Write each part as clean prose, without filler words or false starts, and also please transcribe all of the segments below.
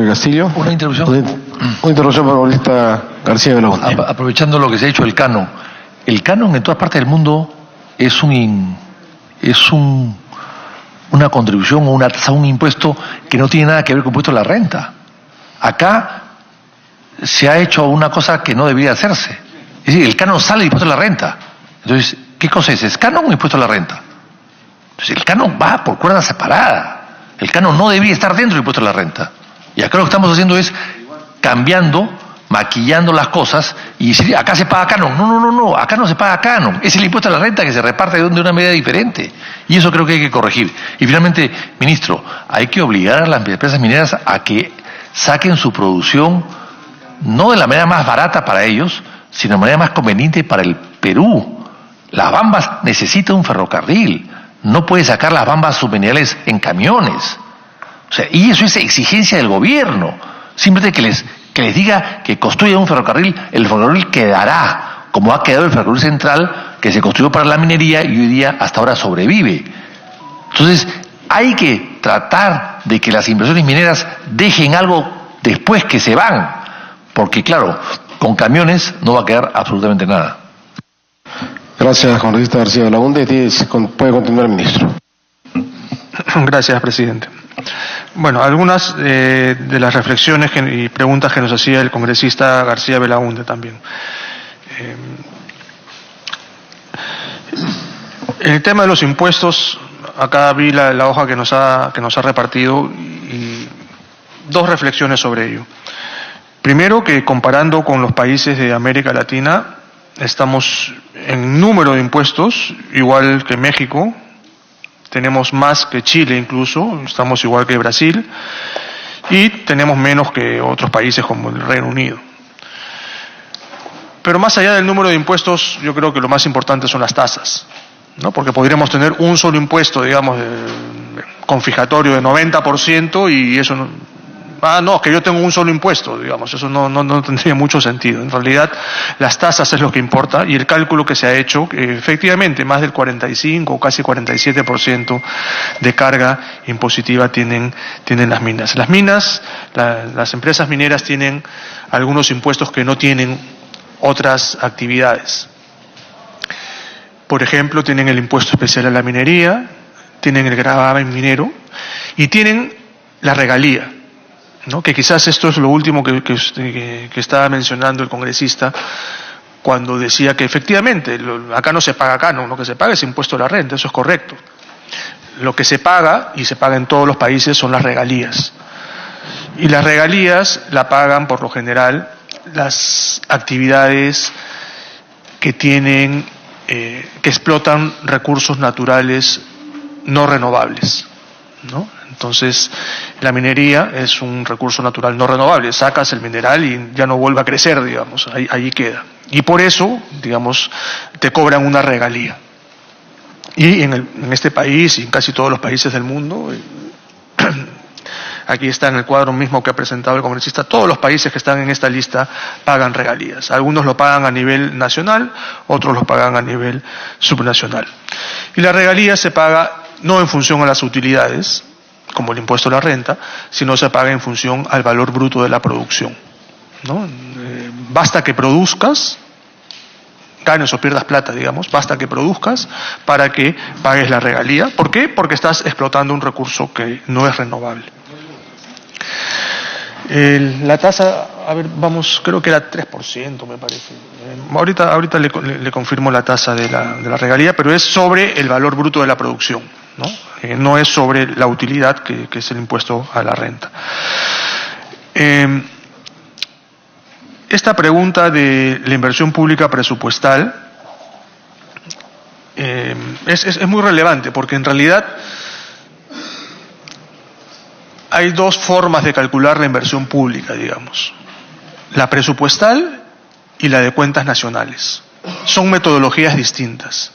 Jorge Castillo. Una interrupción. Una interrupción para el congresista García Belaúnde. Aprovechando lo que se ha dicho del canon. El canon en todas partes del mundo es una contribución o una tasa, un impuesto que no tiene nada que ver con el impuesto a la renta. Acá se ha hecho una cosa que no debería hacerse. Es decir, el canon sale del impuesto a la renta. Entonces, ¿qué cosa es? ¿Es canon o impuesto a la renta? Entonces, el canon va por cuerda separada. El canon no debería estar dentro del impuesto a la renta. Y acá lo que estamos haciendo es cambiando, maquillando las cosas y decir, acá se paga canon. No, acá no se paga canon. Es el impuesto a la renta que se reparte de una medida diferente. Y eso creo que hay que corregir. Y finalmente, ministro, hay que obligar a las empresas mineras a que saquen su producción no de la manera más barata para ellos, sino de la manera más conveniente para el Perú. Las Bambas necesitan un ferrocarril. No puede sacar las bambas subminerales en camiones. O sea, y eso es exigencia del gobierno. Simplemente que les diga que construyan un ferrocarril, el ferrocarril quedará, como ha quedado el ferrocarril central, que se construyó para la minería y hoy día hasta ahora sobrevive. Entonces, hay que tratar de que las inversiones mineras dejen algo después que se van, porque claro, con camiones no va a quedar absolutamente nada. Gracias, congresista García Belaúnde. Puede continuar el ministro. Gracias, presidente. Bueno, algunas de las reflexiones y preguntas que nos hacía el congresista García Belaúnde también. El tema de los impuestos, acá vi la hoja que nos ha repartido y dos reflexiones sobre ello. Primero, que comparando con los países de América Latina, estamos en número de impuestos igual que México, tenemos más que Chile incluso, estamos igual que Brasil y tenemos menos que otros países como el Reino Unido. Pero más allá del número de impuestos, yo creo que lo más importante son las tasas, ¿no? Porque podríamos tener un solo impuesto, digamos, confiscatorio de 90% y eso no... no, que yo tengo un solo impuesto, digamos, eso no tendría mucho sentido. En realidad, las tasas es lo que importa y el cálculo que se ha hecho, efectivamente, más del 45 o casi 47% de carga impositiva tienen las minas. Las minas, las empresas mineras tienen algunos impuestos que no tienen otras actividades. Por ejemplo, tienen el impuesto especial a la minería, tienen el gravamen minero y tienen la regalía, ¿no? Que quizás esto es lo último que estaba mencionando el congresista cuando decía que efectivamente acá no se paga canon, lo que se paga es impuesto a la renta, eso es correcto. Lo que se paga, y se paga en todos los países, son las regalías. Y las regalías la pagan por lo general las actividades que tienen, que explotan recursos naturales no renovables, ¿no? Entonces, la minería es un recurso natural no renovable. Sacas el mineral y ya no vuelve a crecer, digamos, ahí queda. Y por eso, digamos, te cobran una regalía. Y en este país y en casi todos los países del mundo, aquí está en el cuadro mismo que ha presentado el congresista, todos los países que están en esta lista pagan regalías. Algunos lo pagan a nivel nacional, otros lo pagan a nivel subnacional. Y la regalía se paga no en función a las utilidades, como el impuesto a la renta, sino se paga en función al valor bruto de la producción, ¿no? Basta que produzcas, ganes o pierdas plata, digamos, basta que produzcas para que pagues la regalía. ¿Por qué? Porque estás explotando un recurso que no es renovable. La tasa, a ver, vamos, creo que era 3%, me parece. Ahorita le confirmo la tasa de la regalía, pero es sobre el valor bruto de la producción, ¿no? No es sobre la utilidad, que es el impuesto a la renta. Esta pregunta de la inversión pública presupuestal es muy relevante, porque en realidad hay dos formas de calcular la inversión pública, digamos. La presupuestal y la de cuentas nacionales. Son metodologías distintas.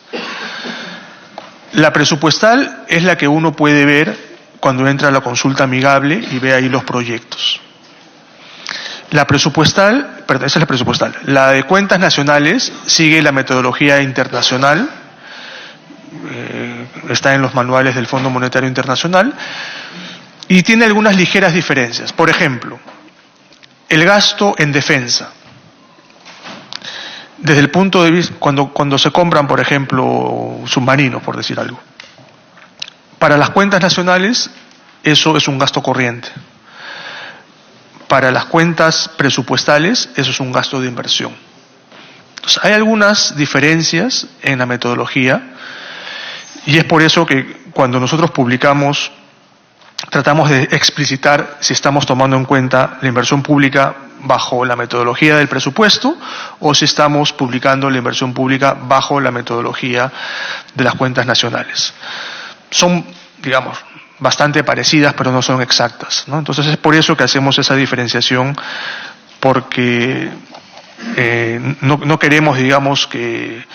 La presupuestal es la que uno puede ver cuando entra a la consulta amigable y ve ahí los proyectos. La presupuestal, perdón, esa es la presupuestal. La de cuentas nacionales sigue la metodología internacional, está en los manuales del Fondo Monetario Internacional, Y tiene algunas ligeras diferencias. Por ejemplo, el gasto en defensa. Desde el punto de vista, cuando se compran, por ejemplo, submarinos, por decir algo. Para las cuentas nacionales, eso es un gasto corriente. Para las cuentas presupuestales, eso es un gasto de inversión. Entonces, hay algunas diferencias en la metodología y es por eso que cuando nosotros publicamos, tratamos de explicitar si estamos tomando en cuenta la inversión pública bajo la metodología del presupuesto o si estamos publicando la inversión pública bajo la metodología de las cuentas nacionales. Son, digamos, bastante parecidas, pero no son exactas, ¿no? Entonces es por eso que hacemos esa diferenciación, porque no queremos, digamos, que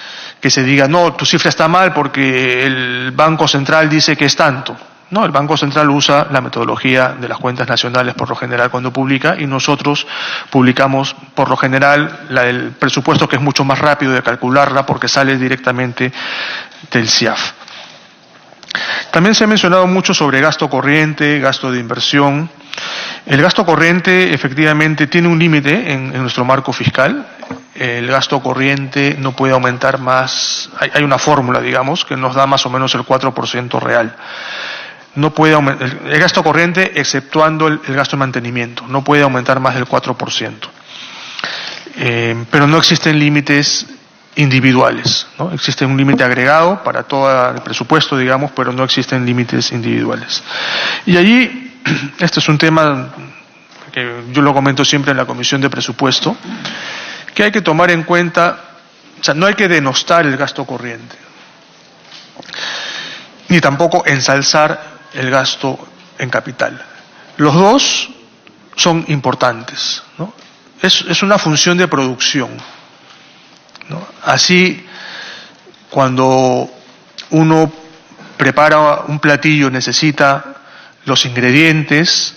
se diga, no, tu cifra está mal porque el Banco Central dice que es tanto. No, el Banco Central usa la metodología de las cuentas nacionales por lo general cuando publica, y nosotros publicamos por lo general la del presupuesto, que es mucho más rápido de calcularla porque sale directamente del CIAF. También se ha mencionado mucho sobre gasto corriente, gasto de inversión. El gasto corriente efectivamente tiene un límite en nuestro marco fiscal. El gasto corriente no puede aumentar más, hay una fórmula, digamos, que nos da más o menos el 4% real. No puede aumentar, el gasto corriente exceptuando el gasto de mantenimiento, no puede aumentar más del 4%. Pero no existen límites individuales, ¿no? Existe un límite agregado para todo el presupuesto, digamos, pero no existen límites individuales. Y allí, este es un tema que yo lo comento siempre en la Comisión de Presupuesto, que hay que tomar en cuenta, o sea, no hay que denostar el gasto corriente, ni tampoco ensalzar el gasto en capital. Los dos son importantes, ¿no? Es una función de producción, ¿no? Así, cuando uno prepara un platillo, necesita los ingredientes,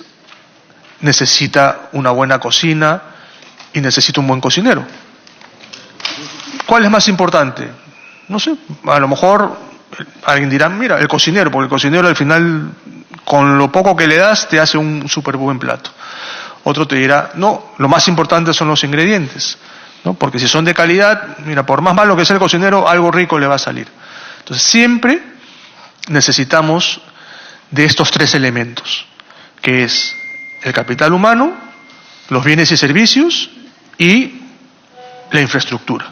necesita una buena cocina y necesita un buen cocinero. ¿Cuál es más importante? No sé, a lo mejor alguien dirá, mira, el cocinero, porque el cocinero al final, con lo poco que le das, te hace un súper buen plato. Otro te dirá, no, lo más importante son los ingredientes, ¿no? Porque si son de calidad, mira, por más malo que sea el cocinero, algo rico le va a salir. Entonces, siempre necesitamos de estos tres elementos, que es el capital humano, los bienes y servicios y la infraestructura.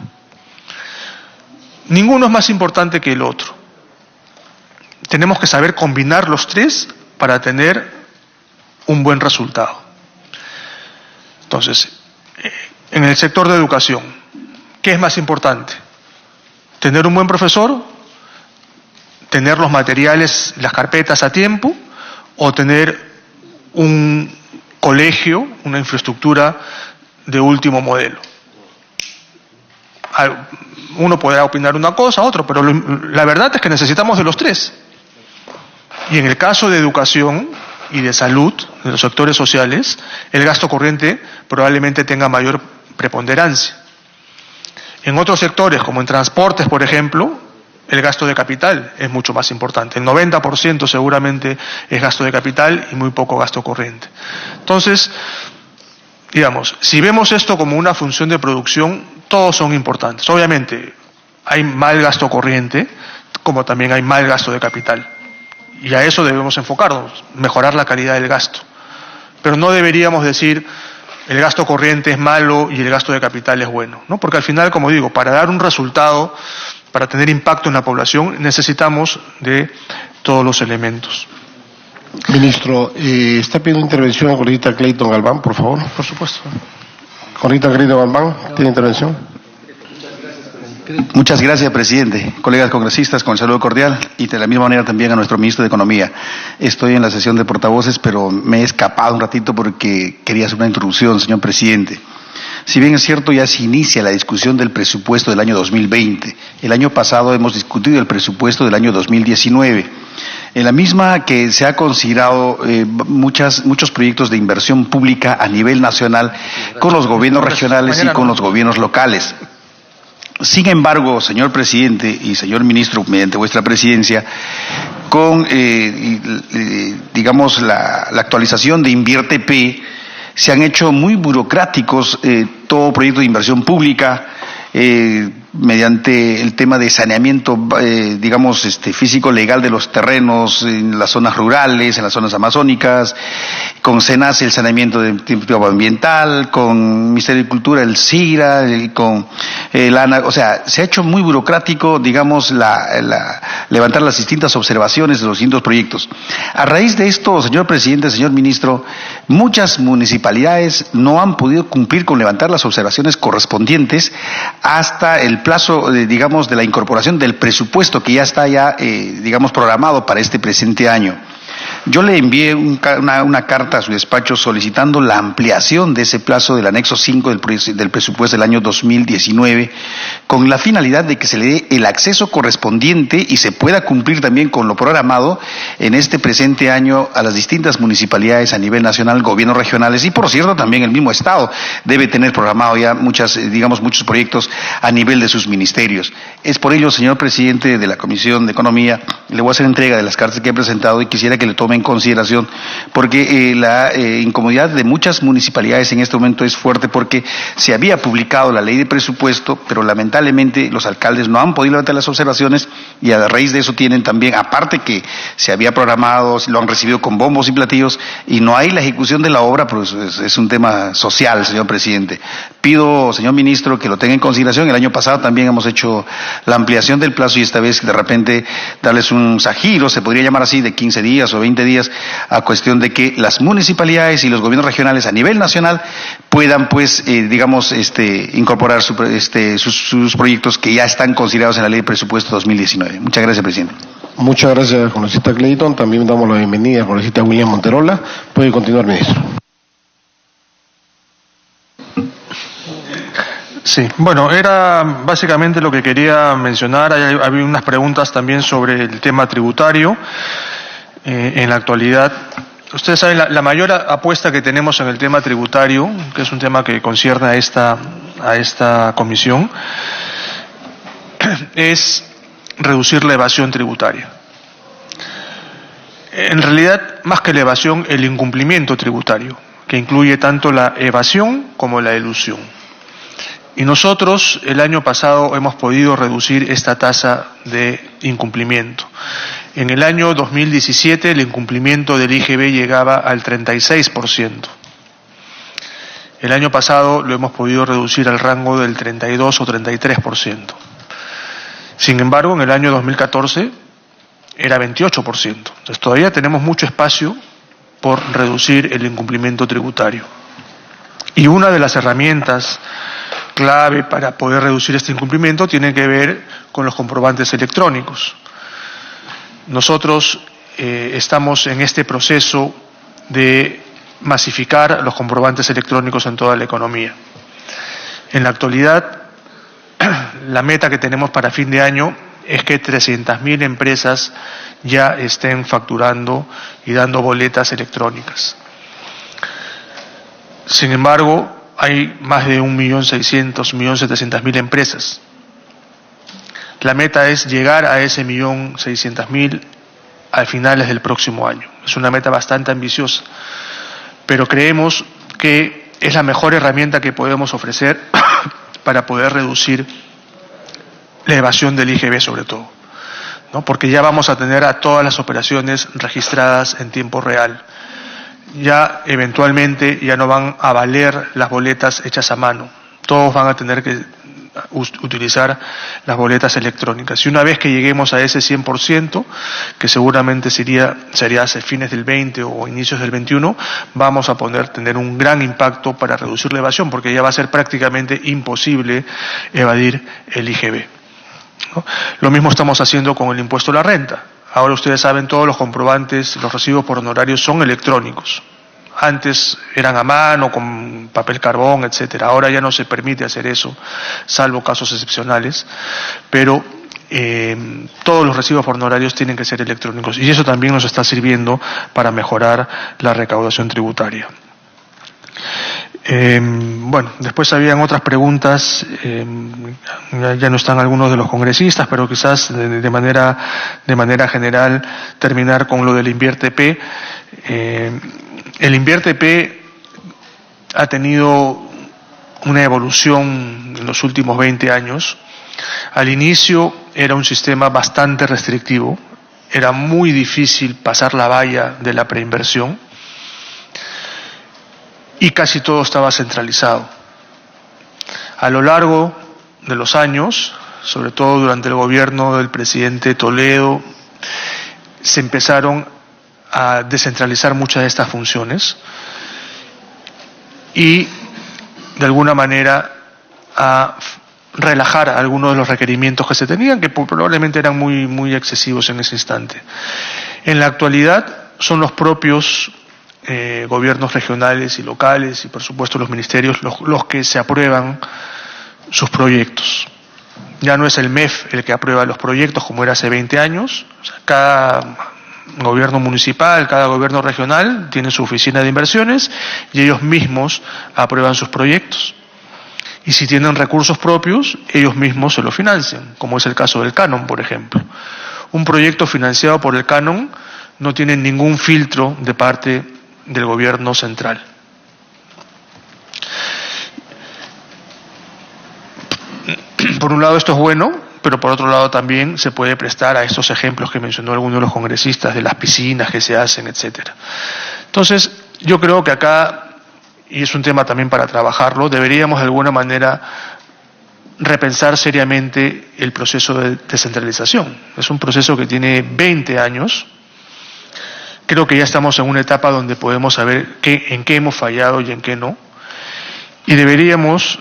Ninguno es más importante que el otro. Tenemos que saber combinar los tres para tener un buen resultado. Entonces, en el sector de educación, ¿qué es más importante? ¿Tener un buen profesor? ¿Tener los materiales, las carpetas a tiempo? ¿O tener un colegio, una infraestructura de último modelo? Uno podrá opinar una cosa, otro, pero la verdad es que necesitamos de los tres. Y en el caso de educación y de salud, de los sectores sociales, el gasto corriente probablemente tenga mayor preponderancia. En otros sectores, como en transportes, por ejemplo, el gasto de capital es mucho más importante. El 90% seguramente es gasto de capital y muy poco gasto corriente. Entonces, digamos, si vemos esto como una función de producción, todos son importantes. Obviamente, hay mal gasto corriente, como también hay mal gasto de capital. Y a eso debemos enfocarnos, mejorar la calidad del gasto. Pero no deberíamos decir el gasto corriente es malo y el gasto de capital es bueno, ¿no? Porque al final, como digo, para dar un resultado, para tener impacto en la población, necesitamos de todos los elementos. Ministro, está pidiendo intervención a Corita Clayton Galván, por favor. Por supuesto. Corita Clayton Galván, ¿tiene intervención? Muchas gracias, presidente. Colegas congresistas, con saludo cordial y de la misma manera también a nuestro ministro de Economía. Estoy en la sesión de portavoces, pero me he escapado un ratito porque quería hacer una introducción, señor presidente. Si bien es cierto, ya se inicia la discusión del presupuesto del año 2020. El año pasado hemos discutido el presupuesto del año 2019. En la misma que se ha considerado muchos proyectos de inversión pública a nivel nacional con los gobiernos regionales y con los gobiernos locales. Sin embargo, señor presidente y señor ministro, mediante vuestra presidencia, con, digamos, la actualización de InvierteP, se han hecho muy burocráticos todo proyecto de inversión pública, mediante el tema de saneamiento, digamos, físico legal de los terrenos en las zonas rurales, en las zonas amazónicas, con SENACE el saneamiento de tipo ambiental, con Ministerio de Cultura el SIGRA, con o sea, se ha hecho muy burocrático, digamos, levantar las distintas observaciones de los distintos proyectos. A raíz de esto, señor presidente, señor ministro, muchas municipalidades no han podido cumplir con levantar las observaciones correspondientes hasta el plazo, digamos, de la incorporación del presupuesto que ya está digamos, programado para este presente año. Yo le envié una carta a su despacho solicitando la ampliación de ese plazo del anexo 5 del presupuesto del año 2019, con la finalidad de que se le dé el acceso correspondiente y se pueda cumplir también con lo programado en este presente año a las distintas municipalidades a nivel nacional, gobiernos regionales y, por cierto, también el mismo Estado debe tener programado ya muchos proyectos a nivel de sus ministerios. Es por ello, señor presidente de la Comisión de Economía, le voy a hacer entrega de las cartas que he presentado y quisiera que le tome en consideración, porque la incomodidad de muchas municipalidades en este momento es fuerte, porque se había publicado la ley de presupuesto, pero lamentablemente los alcaldes no han podido levantar las observaciones y a raíz de eso tienen también, aparte que se había programado, lo han recibido con bombos y platillos y no hay la ejecución de la obra, pues es un tema social, señor presidente. Pido, señor ministro, que lo tenga en consideración. El año pasado también hemos hecho la ampliación del plazo y esta vez de repente darles un giro, se podría llamar así, de 15 días o 20 días, a cuestión de que las municipalidades y los gobiernos regionales a nivel nacional puedan, pues, digamos, incorporar sus proyectos que ya están considerados en la Ley de Presupuesto 2019. Muchas gracias, presidente. Muchas gracias, congresista Clayton. También damos la bienvenida al congresista William Monterola. Puede continuar, ministro. Sí, bueno, era básicamente lo que quería mencionar. Había unas preguntas también sobre el tema tributario. En la actualidad, ustedes saben, la mayor apuesta que tenemos en el tema tributario, que es un tema que concierne a esta comisión, es reducir la evasión tributaria. En realidad, más que la evasión, el incumplimiento tributario, que incluye tanto la evasión como la elusión. Y nosotros el año pasado hemos podido reducir esta tasa de incumplimiento. En el año 2017 el incumplimiento del IGB llegaba al 36%. El año pasado lo hemos podido reducir al rango del 32 o 33%. Sin embargo, en el año 2014 era 28%. Entonces todavía tenemos mucho espacio por reducir el incumplimiento tributario. Y una de las herramientas clave para poder reducir este incumplimiento tiene que ver con los comprobantes electrónicos. Nosotros estamos en este proceso de masificar los comprobantes electrónicos en toda la economía. En la actualidad, la meta que tenemos para fin de año es que 300.000 empresas ya estén facturando y dando boletas electrónicas. Sin embargo, hay más de 1.600.000, 1.700.000 empresas. La meta es llegar a ese 1.600.000 a finales del próximo año. Es una meta bastante ambiciosa, pero creemos que es la mejor herramienta que podemos ofrecer para poder reducir la evasión del IGB sobre todo, ¿no? Porque ya vamos a tener a todas las operaciones registradas en tiempo real. Ya eventualmente ya no van a valer las boletas hechas a mano. Todos van a tener que utilizar las boletas electrónicas. Y una vez que lleguemos a ese 100%, que seguramente sería hacia fines del 20 o inicios del 21, vamos a poder tener un gran impacto para reducir la evasión, porque ya va a ser prácticamente imposible evadir el IGB, ¿no? Lo mismo estamos haciendo con el impuesto a la renta. Ahora ustedes saben, todos los comprobantes, los recibos por honorarios son electrónicos. Antes eran a mano, con papel carbón, etcétera. Ahora ya no se permite hacer eso, salvo casos excepcionales. Pero todos los recibos por honorarios tienen que ser electrónicos. Y eso también nos está sirviendo para mejorar la recaudación tributaria. Bueno, después habían otras preguntas, ya no están algunos de los congresistas, pero quizás de manera general terminar con lo del InviérteP. El InviérteP ha tenido una evolución en los últimos 20 años. Al inicio era un sistema bastante restrictivo, era muy difícil pasar la valla de la preinversión y casi todo estaba centralizado. A lo largo de los años, sobre todo durante el gobierno del presidente Toledo, se empezaron a descentralizar muchas de estas funciones y de alguna manera a relajar algunos de los requerimientos que se tenían, que probablemente eran muy excesivos en ese instante. En la actualidad son los propios gobiernos regionales y locales y por supuesto los ministerios los que se aprueban sus proyectos. Ya no es el MEF el que aprueba los proyectos como era hace 20 años. O sea, cada gobierno municipal, cada gobierno regional tiene su oficina de inversiones y ellos mismos aprueban sus proyectos. Y si tienen recursos propios, ellos mismos se lo financian, como es el caso del Canon, por ejemplo. Un proyecto financiado por el Canon no tiene ningún filtro de parte del gobierno central. Por un lado esto es bueno, pero por otro lado también se puede prestar a estos ejemplos que mencionó alguno de los congresistas, de las piscinas que se hacen, etcétera. Entonces, yo creo que acá, y es un tema también para trabajarlo, deberíamos de alguna manera repensar seriamente el proceso de descentralización. Es un proceso que tiene 20 años. Creo que ya estamos en una etapa donde podemos saber en qué hemos fallado y en qué no. Y deberíamos,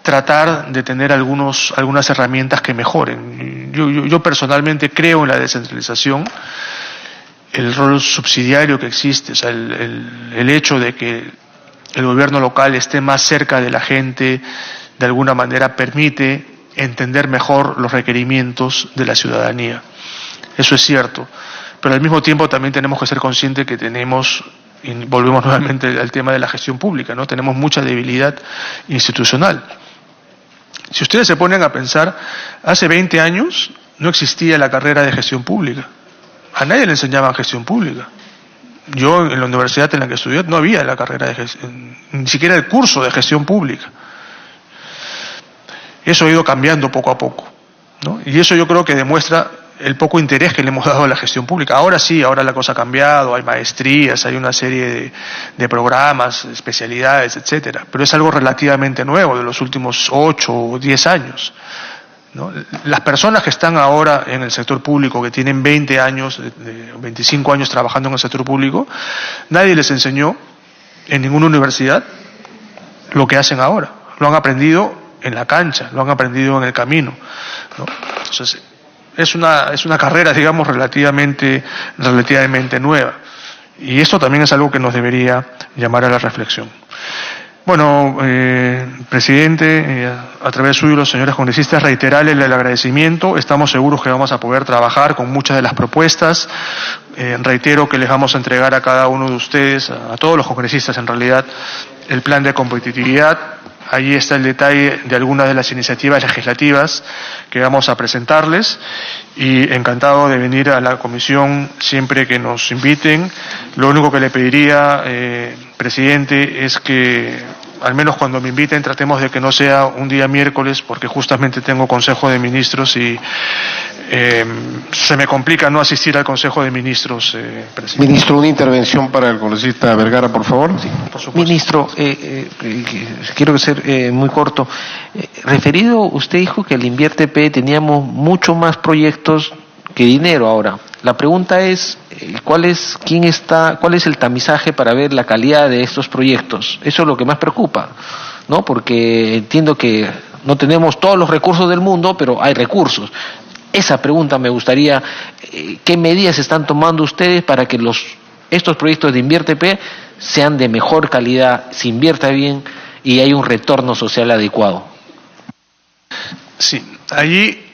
tratar de tener algunas herramientas que mejoren. Yo personalmente creo en la descentralización, el rol subsidiario que existe, o sea, el hecho de que el gobierno local esté más cerca de la gente, de alguna manera permite entender mejor los requerimientos de la ciudadanía. Eso es cierto, pero al mismo tiempo también tenemos que ser conscientes que tenemos, y volvemos nuevamente al tema de la gestión pública, ¿no? Tenemos mucha debilidad institucional. Si ustedes se ponen a pensar, hace 20 años no existía la carrera de gestión pública. A nadie le enseñaban gestión pública. Yo en la universidad en la que estudié no había la carrera de gestión, ni siquiera el curso de gestión pública. Eso ha ido cambiando poco a poco, ¿no? Y eso yo creo que demuestra el poco interés que le hemos dado a la gestión pública. Ahora sí, ahora la cosa ha cambiado, hay maestrías, hay una serie de programas, especialidades, etcétera. Pero es algo relativamente nuevo, de los últimos 8 o 10 años, ¿no? Las personas que están ahora en el sector público, que tienen 20 años, 25 años trabajando en el sector público, nadie les enseñó en ninguna universidad lo que hacen ahora. Lo han aprendido en la cancha, lo han aprendido en el camino, ¿no? Entonces, es una carrera, digamos, relativamente nueva. Y esto también es algo que nos debería llamar a la reflexión. Bueno, presidente, a través suyo, los señores congresistas, reiterarle el agradecimiento. Estamos seguros que vamos a poder trabajar con muchas de las propuestas. Reitero que les vamos a entregar a cada uno de ustedes, a todos los congresistas en realidad, el plan de competitividad. Ahí está el detalle de algunas de las iniciativas legislativas que vamos a presentarles y encantado de venir a la comisión siempre que nos inviten. Lo único que le pediría, presidente, es que al menos cuando me inviten tratemos de que no sea un día miércoles, porque justamente tengo Consejo de Ministros y se me complica no asistir al Consejo de Ministros, presidente. Ministro, una intervención para el congresista Vergara, por favor. Sí, por supuesto. Ministro, quiero ser muy corto. Referido, usted dijo que el InviérteP teníamos mucho más proyectos que dinero ahora. La pregunta es, ¿cuál es el tamizaje para ver la calidad de estos proyectos? Eso es lo que más preocupa, ¿no? Porque entiendo que no tenemos todos los recursos del mundo, pero hay recursos. Esa pregunta me gustaría, ¿qué medidas están tomando ustedes para que estos proyectos de InviérteP sean de mejor calidad, se invierta bien y hay un retorno social adecuado? Sí, allí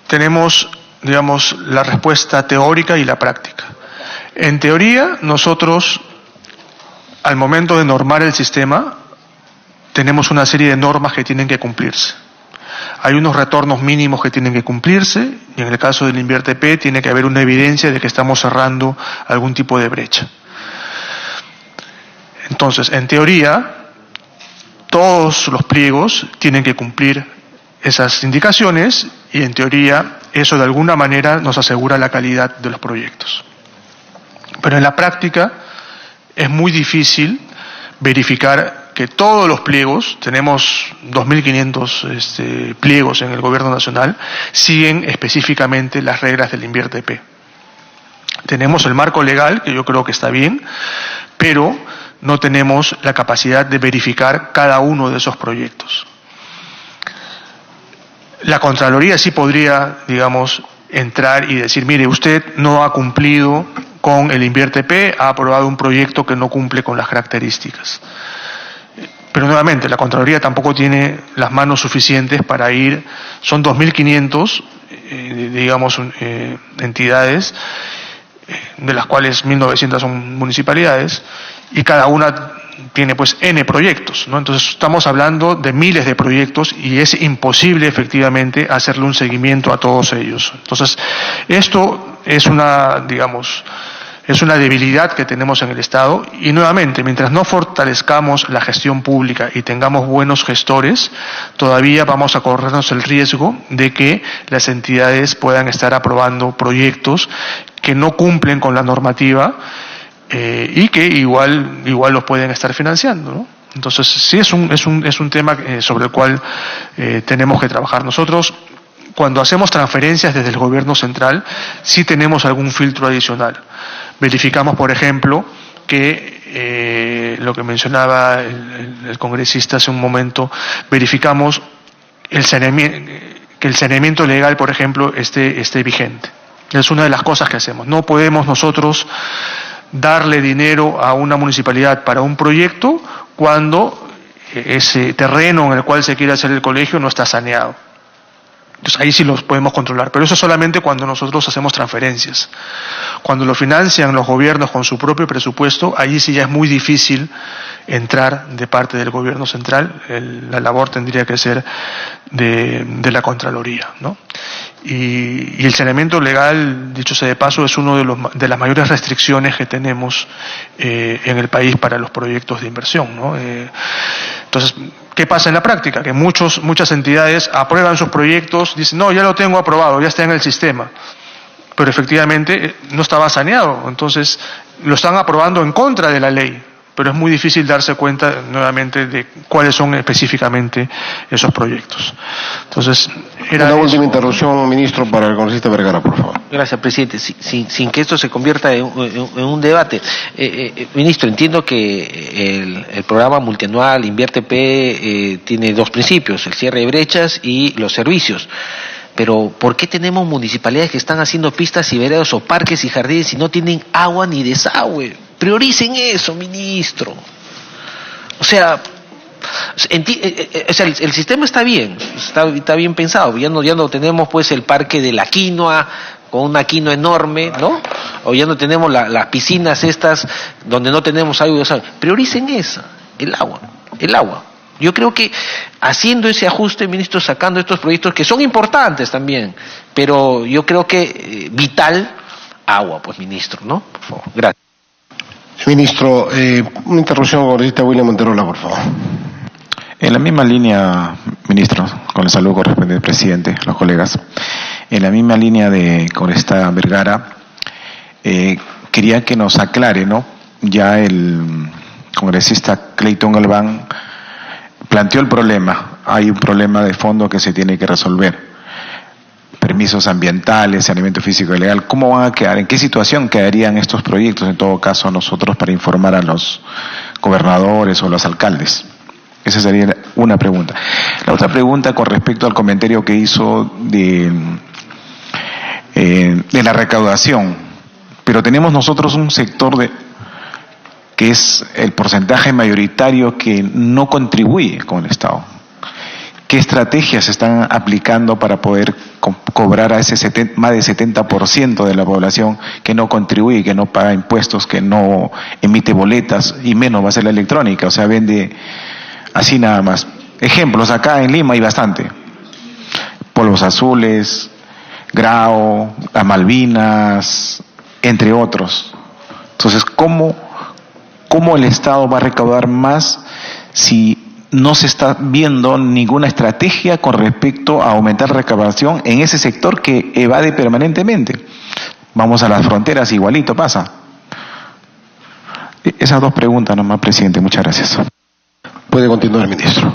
tenemos, digamos, la respuesta teórica y la práctica. En teoría, nosotros al momento de normar el sistema, tenemos una serie de normas que tienen que cumplirse. Hay unos retornos mínimos que tienen que cumplirse, y en el caso del InvierteP tiene que haber una evidencia de que estamos cerrando algún tipo de brecha. Entonces, en teoría, todos los pliegos tienen que cumplir esas indicaciones, y en teoría eso de alguna manera nos asegura la calidad de los proyectos. Pero en la práctica es muy difícil verificar que todos los pliegos, tenemos 2.500 pliegos en el Gobierno Nacional, siguen específicamente las reglas del InvierteP. Tenemos el marco legal, que yo creo que está bien, pero no tenemos la capacidad de verificar cada uno de esos proyectos. La Contraloría sí podría, digamos, entrar y decir, mire, usted no ha cumplido con el InvierteP, ha aprobado un proyecto que no cumple con las características. Pero nuevamente, la Contraloría tampoco tiene las manos suficientes para ir, son 2.500, digamos, entidades, de las cuales 1.900 son municipalidades, y cada una tiene pues N proyectos, ¿no? Entonces estamos hablando de miles de proyectos y es imposible efectivamente hacerle un seguimiento a todos ellos. Entonces, esto es una, digamos, es una debilidad que tenemos en el Estado, y nuevamente, mientras no fortalezcamos la gestión pública y tengamos buenos gestores, todavía vamos a corrernos el riesgo de que las entidades puedan estar aprobando proyectos que no cumplen con la normativa, y que igual los pueden estar financiando, ¿no? Entonces sí es un tema sobre el cual tenemos que trabajar. Nosotros, cuando hacemos transferencias desde el Gobierno central, sí tenemos algún filtro adicional. Verificamos, por ejemplo, que lo que mencionaba el congresista hace un momento, verificamos que el saneamiento legal, por ejemplo, esté vigente. Es una de las cosas que hacemos. No podemos nosotros darle dinero a una municipalidad para un proyecto cuando ese terreno en el cual se quiere hacer el colegio no está saneado. Entonces ahí sí los podemos controlar, pero eso solamente cuando nosotros hacemos transferencias. Cuando lo financian los gobiernos con su propio presupuesto, ahí sí ya es muy difícil entrar de parte del Gobierno central. La labor tendría que ser de la Contraloría, ¿no? Y el saneamiento legal, dicho sea de paso, es uno de las mayores restricciones que tenemos en el país para los proyectos de inversión, ¿no? Entonces, ¿qué pasa en la práctica? Que muchas entidades aprueban sus proyectos, dicen, no, ya lo tengo aprobado, ya está en el sistema, pero efectivamente no estaba saneado, entonces lo están aprobando en contra de la ley, pero es muy difícil darse cuenta nuevamente de cuáles son específicamente esos proyectos. Entonces, una última interrupción, ministro, para el congresista Vergara, por favor. Gracias, presidente. Sin que esto se convierta en un debate. Ministro, entiendo que el programa multianual InvierteP tiene dos principios, el cierre de brechas y los servicios. Pero ¿por qué tenemos municipalidades que están haciendo pistas y veredas o parques y jardines y no tienen agua ni desagüe? Prioricen eso, ministro. O sea, el sistema está bien, está bien pensado. Ya no tenemos pues el parque de la quinoa con una quinoa enorme, ¿no? O ya no tenemos las piscinas estas donde no tenemos agua y desagüe. Prioricen esa, el agua. Yo creo que haciendo ese ajuste, ministro, sacando estos proyectos que son importantes también, pero yo creo que vital, agua, pues, ministro, ¿no? Por favor, gracias. Ministro, una interrupción con el congresista William Monterola, por favor. En la misma línea, ministro, con el saludo correspondiente al presidente, los colegas, en la misma línea de congresista Vergara, quería que nos aclare, ¿no? Ya el congresista Clayton Galván planteó el problema. Hay un problema de fondo que se tiene que resolver. Permisos ambientales, saneamiento físico y legal. ¿Cómo van a quedar? ¿En qué situación quedarían estos proyectos, en todo caso, nosotros para informar a los gobernadores o los alcaldes? Esa sería una pregunta. La otra pregunta con respecto al comentario que hizo de la recaudación. Pero tenemos nosotros un sector que es el porcentaje mayoritario que no contribuye con el Estado. ¿Qué estrategias se están aplicando para poder cobrar a ese más del 70% de la población que no contribuye, que no paga impuestos, que no emite boletas y menos va a ser la electrónica? O sea, vende así nada más. Ejemplos, acá en Lima hay bastante. Polvos azules, Grao, las Malvinas, entre otros. Entonces, ¿cómo el Estado va a recaudar más si no se está viendo ninguna estrategia con respecto a aumentar la recaudación en ese sector que evade permanentemente? Vamos a las fronteras, igualito pasa. Esas dos preguntas nomás, presidente. Muchas gracias. Puede continuar, ministro.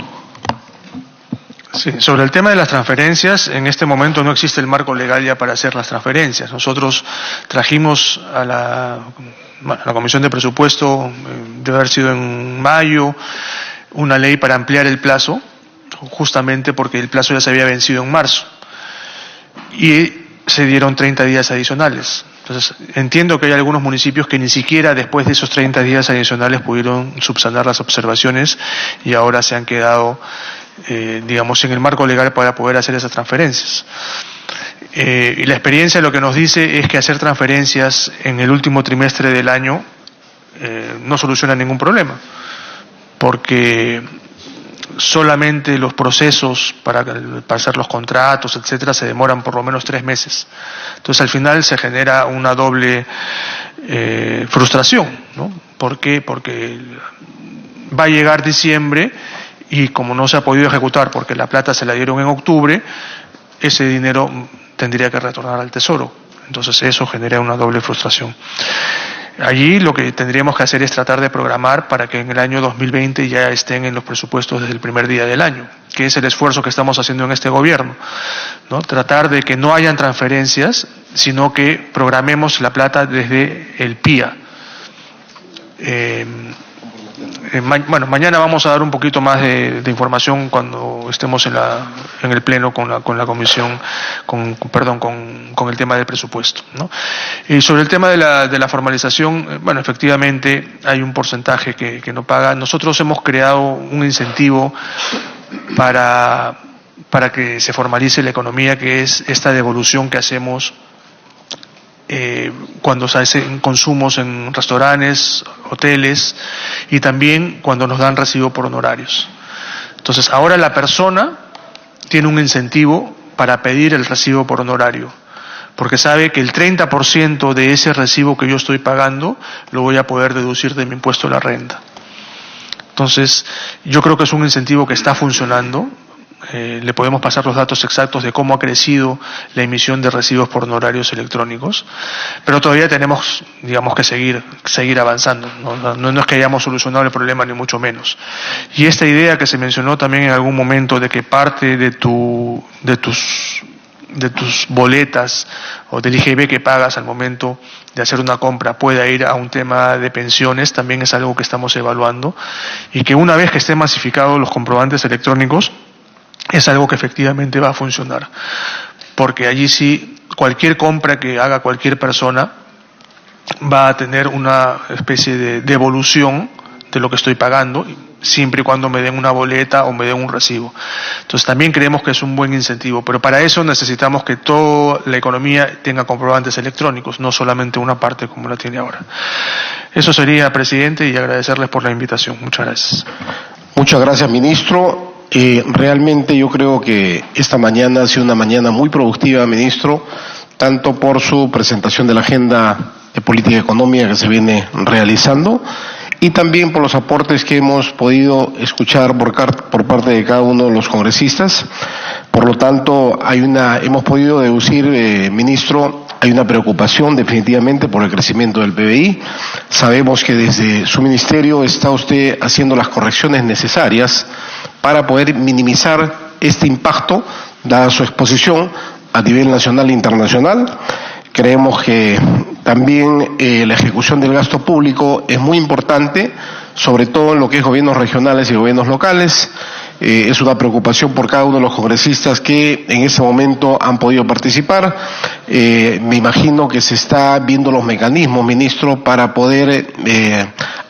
Sí, sobre el tema de las transferencias, en este momento no existe el marco legal ya para hacer las transferencias. Nosotros trajimos a la Comisión de Presupuesto, debe haber sido en mayo, una ley para ampliar el plazo, justamente porque el plazo ya se había vencido en marzo. Y se dieron 30 días adicionales. Entonces, entiendo que hay algunos municipios que ni siquiera después de esos 30 días adicionales pudieron subsanar las observaciones y ahora se han quedado, digamos, en el marco legal para poder hacer esas transferencias. Y la experiencia lo que nos dice es que hacer transferencias en el último trimestre del año no soluciona ningún problema, porque solamente los procesos para hacer los contratos, etcétera, se demoran por lo menos 3 meses. Entonces, al final se genera una doble frustración, ¿no? ¿Por qué? Porque va a llegar diciembre y como no se ha podido ejecutar porque la plata se la dieron en octubre, ese dinero tendría que retornar al Tesoro. Entonces, eso genera una doble frustración. Allí lo que tendríamos que hacer es tratar de programar para que en el año 2020 ya estén en los presupuestos desde el primer día del año, que es el esfuerzo que estamos haciendo en este gobierno, ¿no? Tratar de que no hayan transferencias, sino que programemos la plata desde el PIA. Bueno, mañana vamos a dar un poquito más de información cuando estemos en el pleno con la comisión, con el tema del presupuesto, ¿no? Y sobre el tema de la formalización, bueno, efectivamente hay un porcentaje que no paga. Nosotros hemos creado un incentivo para que se formalice la economía, que es esta devolución que hacemos cuando se hacen consumos en restaurantes, hoteles y también cuando nos dan recibo por honorarios. Entonces, ahora la persona tiene un incentivo para pedir el recibo por honorario, porque sabe que el 30% de ese recibo que yo estoy pagando lo voy a poder deducir de mi impuesto a la renta. Entonces, yo creo que es un incentivo que está funcionando. Le podemos pasar los datos exactos de cómo ha crecido la emisión de recibos por honorarios electrónicos, pero todavía tenemos, digamos, que seguir avanzando. No es que hayamos solucionado el problema, ni mucho menos. Y esta idea que se mencionó también en algún momento de que parte de tus boletas o del IGB que pagas al momento de hacer una compra pueda ir a un tema de pensiones, también es algo que estamos evaluando, y que una vez que estén masificados los comprobantes electrónicos, es algo que efectivamente va a funcionar, porque allí sí cualquier compra que haga cualquier persona va a tener una especie de devolución de lo que estoy pagando, siempre y cuando me den una boleta o me den un recibo. Entonces también creemos que es un buen incentivo, pero para eso necesitamos que toda la economía tenga comprobantes electrónicos, no solamente una parte como la tiene ahora. Eso sería, presidente, y agradecerles por la invitación. Muchas gracias. Muchas gracias, ministro. Realmente yo creo que esta mañana ha sido una mañana muy productiva, ministro, tanto por su presentación de la agenda de política económica que se viene realizando y también por los aportes que hemos podido escuchar por parte de cada uno de los congresistas. Por lo tanto, hemos podido deducir, ministro, hay una preocupación definitivamente por el crecimiento del PBI. Sabemos que desde su ministerio está usted haciendo las correcciones necesarias para poder minimizar este impacto, dada su exposición a nivel nacional e internacional. Creemos que también la ejecución del gasto público es muy importante, sobre todo en lo que es gobiernos regionales y gobiernos locales. Es una preocupación por cada uno de los congresistas que en ese momento han podido participar. Me imagino que se está viendo los mecanismos, ministro, para poder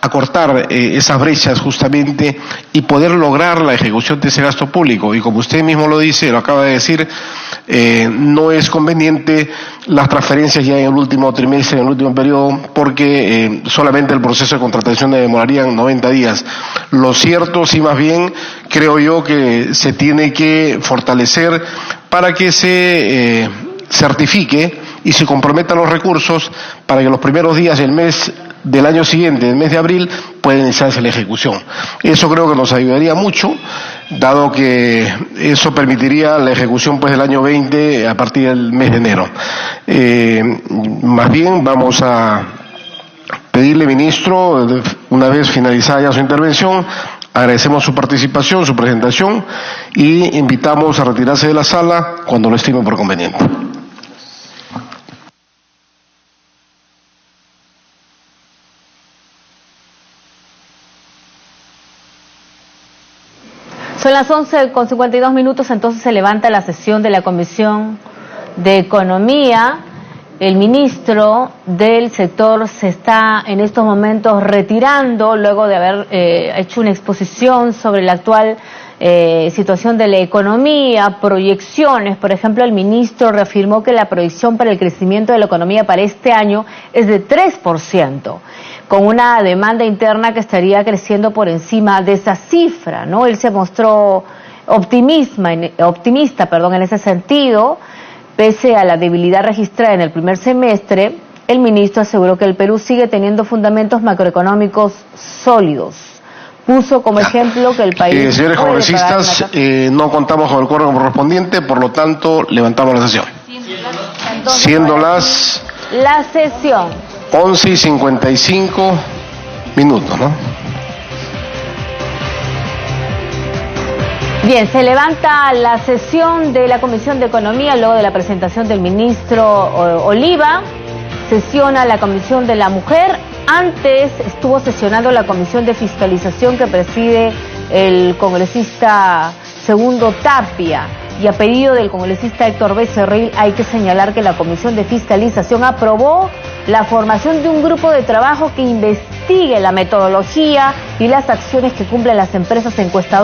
acortar esas brechas justamente y poder lograr la ejecución de ese gasto público. Y como usted mismo lo dice, lo acaba de decir, no es conveniente las transferencias ya en el último trimestre, en el último periodo, porque solamente el proceso de contratación demorarían 90 días. Lo cierto, sí, más bien, creo yo que se tiene que fortalecer para que se certifique y se comprometan los recursos para que los primeros días del mes del año siguiente, del mes de abril, pueda iniciarse la ejecución. Eso creo que nos ayudaría mucho, dado que eso permitiría la ejecución pues del año 20 a partir del mes de enero. Más bien vamos a pedirle, ministro, una vez finalizada ya su intervención, agradecemos su participación, su presentación y invitamos a retirarse de la sala cuando lo estime por conveniente. Son las 11:52, entonces se levanta la sesión de la Comisión de Economía. El ministro del sector se está en estos momentos retirando luego de haber hecho una exposición sobre la actual situación de la economía, proyecciones. Por ejemplo, el ministro reafirmó que la proyección para el crecimiento de la economía para este año es de 3%. Con una demanda interna que estaría creciendo por encima de esa cifra, ¿no? Él se mostró optimista, en ese sentido. Pese a la debilidad registrada en el primer semestre, el ministro aseguró que el Perú sigue teniendo fundamentos macroeconómicos sólidos. Puso como ejemplo que el país... Señores congresistas, no contamos con el quórum correspondiente, por lo tanto, levantamos la sesión. Siendo las... La sesión. 11:55, ¿no? Bien, se levanta la sesión de la Comisión de Economía luego de la presentación del ministro Oliva. Sesiona la Comisión de la Mujer. Antes estuvo sesionando la Comisión de Fiscalización que preside el congresista Segundo Tapia. Y a pedido del congresista Héctor Becerril, hay que señalar que la Comisión de Fiscalización aprobó la formación de un grupo de trabajo que investigue la metodología y las acciones que cumplen las empresas encuestadoras